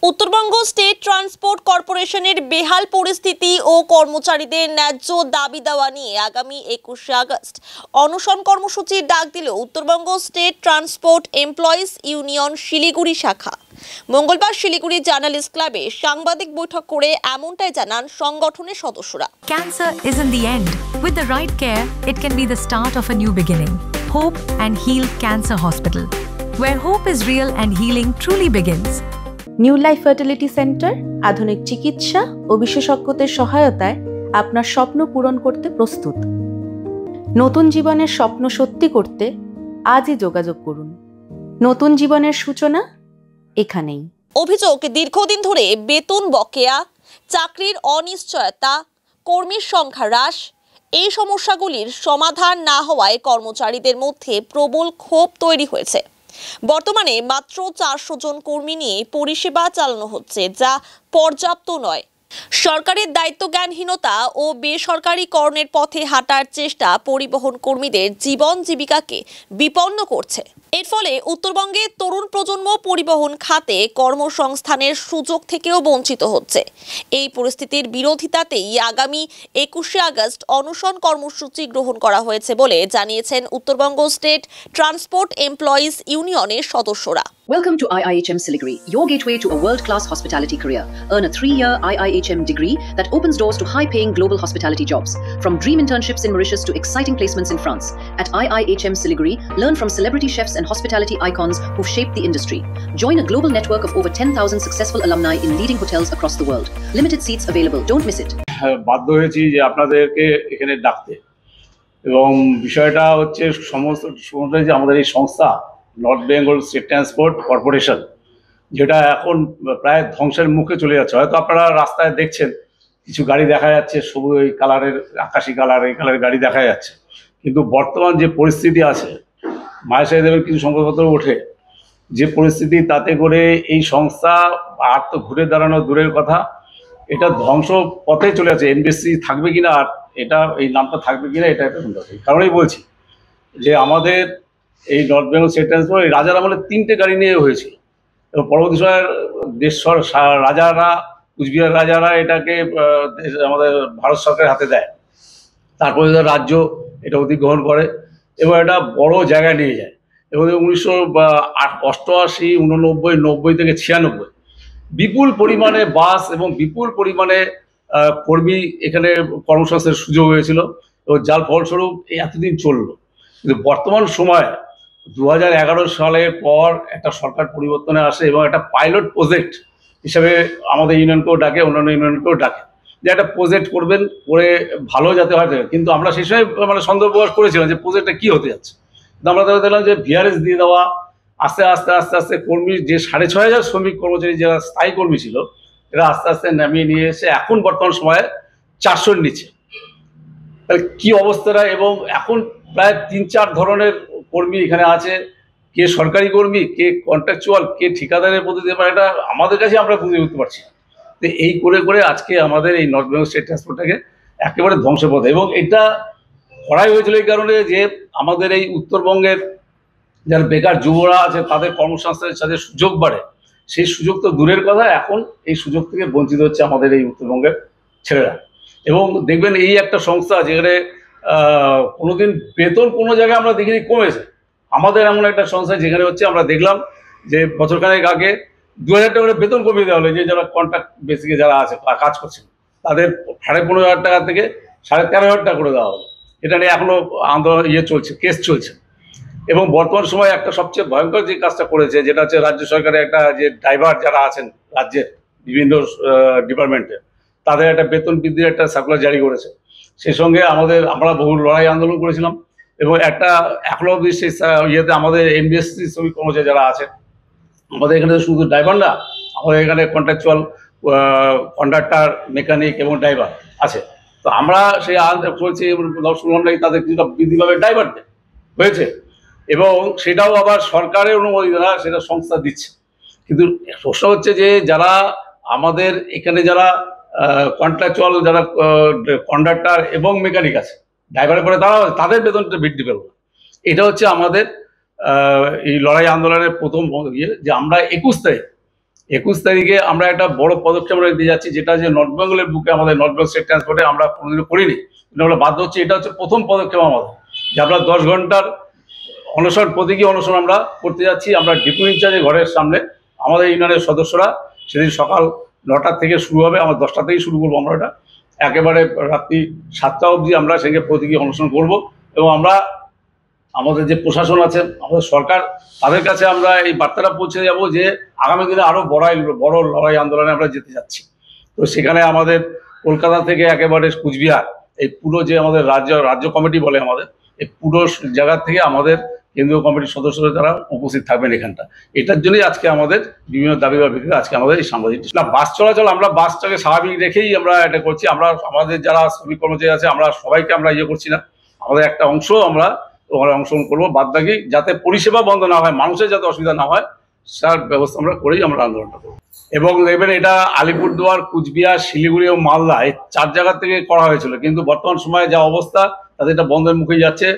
Uttarbanga state transport কর্পোরেশনের বেহাল পরিস্থিতি ও কর্মচারীদের ন্যায্য দাবি দেওয়া নিয়ে আগামী 21শে আগস্ট অনশন কর্মসূচির ডাক দিল Uttarbanga state transport employees union Siliguri শাখা। মঙ্গলবার শিলিগুড়ি জার্নালিস্ট ক্লাবে সাংবাদিক বৈঠক করে এমনটাই জানান সংগঠনের সদস্যরা। Cancer isn't the end. With the right care, it can be the start of a new beginning. Hope and Heal Cancer Hospital, where hope is real and healing truly begins. New life fertility centre আধুনিক চিকিৎসা ও বিশেষজ্ঞদের সহায়তায় আপনার স্বপ্ন পূরণ করতে প্রস্তুত। নতুন জীবনের স্বপ্ন সত্যি করতে আজই যোগাযোগ করুন। নতুন জীবনের সূচনা এখানেই। অভিযোগ, দীর্ঘদিন ধরে বেতন বকেয়া, চাকরির অনিশ্চয়তা, কর্মীর সংখ্যা হ্রাস, এই সমস্যাগুলির সমাধান না হওয়ায় কর্মচারীদের মধ্যে প্রবল ক্ষোভ তৈরি হয়েছে। বর্তমানে মাত্র 400 জন কর্মী নিয়ে পরিষেবা চালানো হচ্ছে, যা পর্যাপ্ত নয়। সরকারের দায়িত্বজ্ঞানহীনতা ও বেসরকারীকরণের পথে হাঁটার চেষ্টা পরিবহন কর্মীদের জীবন জীবিকাকে বিপন্ন করছে। এর ফলে উত্তরবঙ্গের তরুণ প্রজন্ম পরিবহন খাতে কর্মসংস্থানের সুযোগ থেকেও বঞ্চিত হচ্ছে। এই পরিস্থিতির বিরোধিতাতেই আগামী 21শে আগস্ট অনশন কর্মসূচি গ্রহণ করা হয়েছে বলে জানিয়েছেন উত্তরবঙ্গ স্টেট ট্রান্সপোর্ট এমপ্লয়িজ ইউনিয়নের সদস্যরা। Welcome to IIHM Siliguri, your gateway to a world-class hospitality career. Earn a 3-year IIHM degree that opens doors to high-paying global hospitality jobs. From dream internships in Mauritius to exciting placements in France. At IIHM Siliguri, learn from celebrity chefs and hospitality icons who've shaped the industry. Join a global network of over 10,000 successful alumni in leading hotels across the world. Limited seats available. Don't miss it. বাধ্য হয়েছি যে আপনাদেরকে এখানে ডাকতে, এবং বিষয়টা হচ্ছে সমস্ত যে আমাদের এই সংস্থা north Bengal state transport corporation, যেটা এখন প্রায় ধ্বংসের মুখে চলে যাচ্ছে। হয়তো আপনারা রাস্তায় দেখছেন কিছু গাড়ি দেখা যাচ্ছে, সবুজ এই কালারের, আকাশি কালার, এই কালারের গাড়ি দেখা যাচ্ছে, কিন্তু বর্তমান যে পরিস্থিতি আছে, মায়ের সাহেবের কিছু সংবাদপত্র ওঠে যে পরিস্থিতি, তাতে করে এই সংস্থা আর তো ঘুরে দাঁড়ানো দূরের কথা, এটা ধ্বংস পথে চলে যাচ্ছে। এনবিএসসি থাকবে কিনা, আর এটা এই নামটা থাকবে কিনা, এটা একটা চিন্তা। এই কারণেই বলছি যে আমাদের এই নর্থ বেঙ্গল স্টেট ট্রান্সপোর্ট এই রাজার আমলে 3টে গাড়ি নিয়ে হয়েছিল, এবং পরবর্তী সময়ের রাজারা, কুচবিহার রাজারা এটাকে আমাদের ভারত সরকারের হাতে দেয়। তারপরে রাজ্য এটা অধিগ্রহণ করে এবং এটা বড় জায়গায় নিয়ে যায়। এবং 1988, 89, 90 থেকে 96 বিপুল পরিমাণে বাস এবং বিপুল পরিমাণে কর্মী এখানে কর্মসংস্থানের সুযোগ হয়েছিল, এবং যার ফলস্বরূপ এতদিন চললো। কিন্তু বর্তমান সময়ে 2011 সালের পর একটা সরকার পরিবর্তনে আসে এবং একটা পাইলট প্রজেক্ট হিসাবে আমাদের ইউনিয়নকেও ডাকে, অন্যান্য ইউনিয়নকেও ডাকে যে একটা প্রজেক্ট করবেন, করে ভালো যাতে হয়। কিন্তু আমরা সেই সময় মানে সন্দেহ প্রকাশ করেছিলাম যে প্রজেক্টটা কী হতে যাচ্ছে। কিন্তু আমরা দেখলাম যে ভিআরএস দিয়ে দেওয়া, আস্তে আস্তে আস্তে আস্তে কর্মী যে 6500 শ্রমিক কর্মচারী যারা স্থায়ী কর্মী ছিল, এরা আস্তে আস্তে নামিয়ে নিয়ে এসে এখন বর্তমান সময়ে 400-র নিচে। তাহলে কী অবস্থাটা! এবং এখন প্রায় 3-4 ধরনের কর্মী এখানে আছে, কে সরকারি কর্মী, কে কন্ট্রাকচুয়াল, কে ঠিকাদারের পদ্ধতি, এটা আমাদের কাছে আমরা বুঝে উঠতে পারছি। তো এই করে করে আজকে আমাদের এই নর্থ বেঙ্গল স্টেট ট্রান্সপোর্টটাকে একেবারে ধ্বংসের পথে। এবং এটা করাই হয়েছিল এই কারণে যে আমাদের এই উত্তরবঙ্গের যারা বেকার যুবরা আছে, তাদের কর্মসংস্থানের সাথে সুযোগ বাড়ে, সেই সুযোগ তো দূরের কথা, এখন এই সুযোগ থেকে বঞ্চিত হচ্ছে আমাদের এই উত্তরবঙ্গের ছেলেরা। এবং দেখবেন এই একটা সংস্থা যেখানে কোনোদিন বেতন কোনো জায়গায় আমরা দেখিনি কমেছে। আমাদের এমন একটা সংস্থা যেখানে হচ্ছে আমরা দেখলাম যে বছরখানেক আগে 2000 টাকা করে বেতন কমিয়ে দেওয়া হলো, যে যারা কন্ট্রাক্ট বেসিকে যারা আছে কাজ করছেন তাদের 15,500 টাকা থেকে 13,500 টাকা করে দেওয়া হলো। এটা নিয়ে এখনও আন্দোলন চলছে, কেস চলছে। এবং বর্তমান সময়ে একটা সবচেয়ে ভয়ঙ্কর যে কাজটা করেছে, যেটা হচ্ছে রাজ্য সরকারের একটা যে ড্রাইভার যারা আছেন রাজ্যের বিভিন্ন ডিপার্টমেন্টে, তাদের একটা বেতন বৃদ্ধির একটা সার্কুলার জারি করেছে। সেই সঙ্গে আমরা বহু লড়াই আন্দোলন করেছিলাম, এবং একটা এখনো অবধি সেই ইয়েতে আমাদের এনবিএসসি শ্রমিক কর্মচারী যারা আছে, আমাদের এখানে শুধু ড্রাইভার না, আমাদের এখানে কন্ট্রাকচুয়াল, কন্ডাক্টার, মেকানিক এবং ড্রাইভার আছে। তো আমরা সেই চলছি, শুনলাম নাকি তাদের কিছুটা বৃদ্ধিভাবে ড্রাইভারদের হয়েছে, এবং সেটাও আবার সরকারের অনুমতি দ্বারা সেটা সংস্থা দিচ্ছে। কিন্তু প্রশ্ন হচ্ছে যে যারা আমাদের এখানে যারা কন্ট্রাকচুয়াল, যারা কন্ডাক্টার এবং মেকানিক আছে, ড্রাইভারের পরে তাদের বেতনটা বৃদ্ধি পেল না। এটা হচ্ছে আমাদের এই লড়াই আন্দোলনের প্রথম ইয়ে, যে আমরা 21 তারিখ 21 তারিখে আমরা একটা বড় পদক্ষেপ আমরা দিতে যাচ্ছি, যেটা যে নর্থ বেঙ্গলের বুকে আমাদের নর্থ বেঙ্গল স্টেট ট্রান্সপোর্টে আমরা কোনোদিনও করিনি, কিন্তু আমরা বাধ্য হচ্ছে। এটা হচ্ছে প্রথম পদক্ষেপ আমাদের, যে আমরা 10 ঘন্টার অনশন, প্রতীকী অনশন আমরা করতে যাচ্ছি। আমরা ডিপো ইনচার্জের ঘরের সামনে আমাদের ইউনিয়নের সদস্যরা, সেদিন সকাল 9টা থেকে শুরু হবে, আমরা 10টা থেকেই শুরু করবো। আমরা এটা একেবারে রাত্রি 7টা অবধি আমরা সেখানে প্রতীকী অনশন করব। এবং আমরা আমাদের যে প্রশাসন আছে, আমাদের সরকার, তাদের কাছে আমরা এই বার্তাটা পৌঁছে যাব যে আগামী দিনে আরও বড় লড়াই আন্দোলনে আমরা যেতে যাচ্ছি। তো সেখানে আমাদের কলকাতা থেকে একেবারে কুচবিহার, এই পুরো যে আমাদের রাজ্য কমিটি বলে আমাদের, এই পুরো জায়গা থেকে আমাদের কেন্দ্রীয় কমিটির সদস্যরা তারা উপস্থিত থাকবেন এখানটা। এটার জন্যই আজকে আমাদের বিভিন্ন দাবি বা ভিত্তিতে আজকে আমাদের এই সাংবাদিক না বাস চলাচল, আমরা বাসটাকে স্বাভাবিক রেখেই আমরা এটা করছি। আমরা আমাদের যারা শ্রমিক কর্মচারী আছে, আমরা সবাইকে আমরা ইয়ে করছি না, আমাদের একটা অংশ আমরা ওখানে অংশগ্রহণ করবো। বাদ বাকি যাতে পরিষেবা বন্ধ না হয়, মানুষের যাতে অসুবিধা না হয়, তার ব্যবস্থা আমরা করেই আমরা আন্দোলনটা করবো। এবং দেখবেন এটা আলিপুরদুয়ার, কুচবিহার, শিলিগুড়ি ও মালদা এই 4 জায়গা থেকে করা হয়েছিল, কিন্তু বর্তমান সময়ে যা অবস্থা তাতে এটা বন্ধের মুখে যাচ্ছে।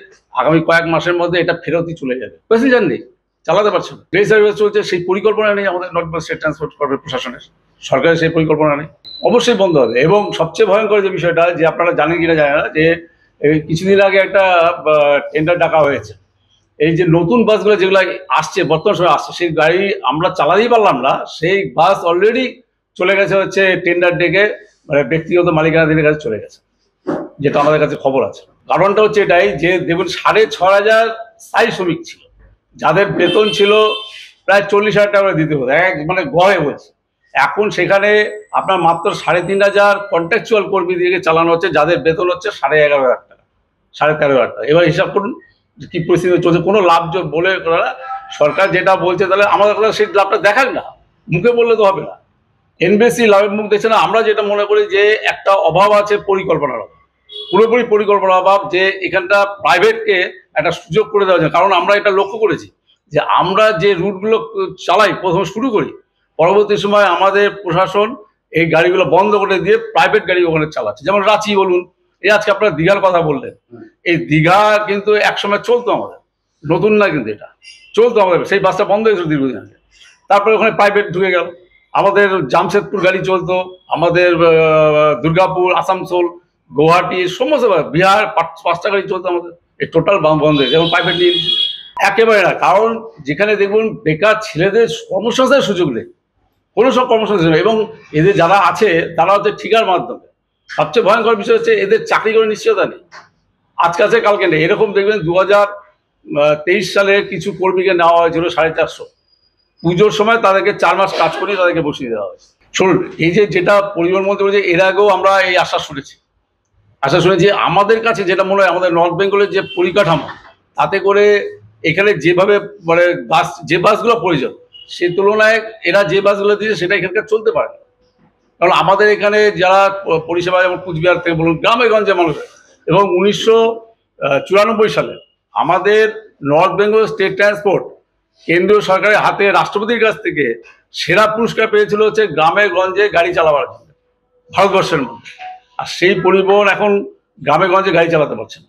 আগামী কয়েক মাসের মধ্যে এটা ফেরতই চলে যাবে, প্যাসেঞ্জার নেই, চালাতে পারছে না, ট্রেন সার্ভিস চলছে, সেই পরিকল্পনা নেই আমাদের north Bengal state transport corporation প্রশাসনের, সরকারের সেই পরিকল্পনা নেই। অবশ্যই বন্ধ হবে। এবং সবচেয়ে ভয়ঙ্কর যে বিষয়টা, যে আপনারা জানেন কিনা জানেন না, যে কিছুদিন আগে একটা টেন্ডার ডাকা হয়েছে। এই যে নতুন বাসগুলো যেগুলো আসছে, বর্তমান সময় আসছে, সেই গাড়ি আমরা চালাতেই পারলাম না, সেই বাস অলরেডি চলে গেছে হচ্ছে টেন্ডার ডেকে, মানে ব্যক্তিগত মালিকানাধীনের কাছে চলে গেছে, যেটা আমাদের কাছে খবর আছে। কারণটা হচ্ছে এটাই যে দেখুন 6,500 স্থায়ী শ্রমিক ছিল, যাদের বেতন ছিল প্রায় 40,000 টাকা করে দিতে হতো, মানে গড়ে বলছে। এখন সেখানে আপনার মাত্র 3,500 কন্ট্রাকচুয়াল কর্মী দিয়ে চালানো হচ্ছে, যাদের বেতন হচ্ছে 11,500 টাকা, 13,500 টাকা। এবার হিসাব করুন কি পরিস্থিতি চলছে। কোনো লাভ বলে সরকার যেটা বলছে, তাহলে আমাদের কথা সেই লাভটা দেখান না, মুখে বললে তো হবে না। এনবিএসসি লাভের মুখ দেখছে না। আমরা যেটা মনে করি যে একটা অভাব আছে পরিকল্পনার অভাব, পুরোপুরি পরিকল্পনার অভাব, যে এখানটা প্রাইভেটকে একটা সুযোগ করে দেওয়া যায়। কারণ আমরা এটা লক্ষ্য করেছি যে আমরা যে রুটগুলো চালাই, প্রথম শুরু করি, পরবর্তী সময় আমাদের প্রশাসন এই গাড়িগুলো বন্ধ করে দিয়ে প্রাইভেট গাড়ি ওখানে চালাচ্ছে। যেমন রাঁচি বলুন, এই আজকে আপনারা দীঘার কথা বললেন, এই দীঘা কিন্তু একসময় চলতো আমাদের, নতুন না কিন্তু, এটা চলতো আমাদের, সেই বাসটা বন্ধ হয়েছিল দীর্ঘদিন আগে। তারপরে ওখানে প্রাইভেট ঢুকে গেল। আমাদের জামশেদপুর গাড়ি চলতো, আমাদের দুর্গাপুর, আসানসোল, গুয়াহাটি, সমস্ত বিহার 5টা গাড়ি চলতো আমাদের, এই টোটাল বন্ধ হয়েছে। এবং প্রাইভেট নিয়ে একেবারে না, কারণ যেখানে দেখুন বেকার ছেলেদের কর্মসংস্থানের সুযোগ নেই, কোনো সব কর্মসংস্থান। এবং এদের যারা আছে তারা হচ্ছে ঠিকার মাধ্যমে। সবচেয়ে ভয়ঙ্কর বিষয় হচ্ছে এদের চাকরি করে নিশ্চয়তা নেই, আজকে আছে কালকে নেই। এরকম দেখবেন 2023 সালে কিছু কর্মীকে নেওয়া হয়েছিল 450, পুজোর সময় তাদেরকে 4 মাস কাজ করে তাদেরকে বসিয়ে দেওয়া হয়েছে। শুনুন, এই যেটা পরিবার মধ্যে বলছে, এর আগেও আমরা এই আশা শুনেছি আমাদের কাছে যেটা মনে হয়, আমাদের নর্থ বেঙ্গলের যে পরিকাঠামো, তাতে করে এখানে যেভাবে মানে যে বাসগুলো প্রয়োজন, সেই তুলনায় এরা যে বাসগুলো দিয়েছে সেটা এখানকার চলতে পারে না। কারণ আমাদের এখানে যারা পরিষেবা, যেমন কুচবিহার থেকে বলুন, গ্রামে গঞ্জে মানুষ, এবং 1994 সালে আমাদের নর্থ বেঙ্গল স্টেট ট্রান্সপোর্ট কেন্দ্রীয় সরকারের হাতে রাষ্ট্রপতির কাছ থেকে সেরা পুরস্কার পেয়েছিল হচ্ছে গ্রামে গঞ্জে গাড়ি চালাবার জন্য ভারতবর্ষের মধ্যে। আর সেই পরিবহন এখন গ্রামে গঞ্জে গাড়ি চালাতে পারছে না।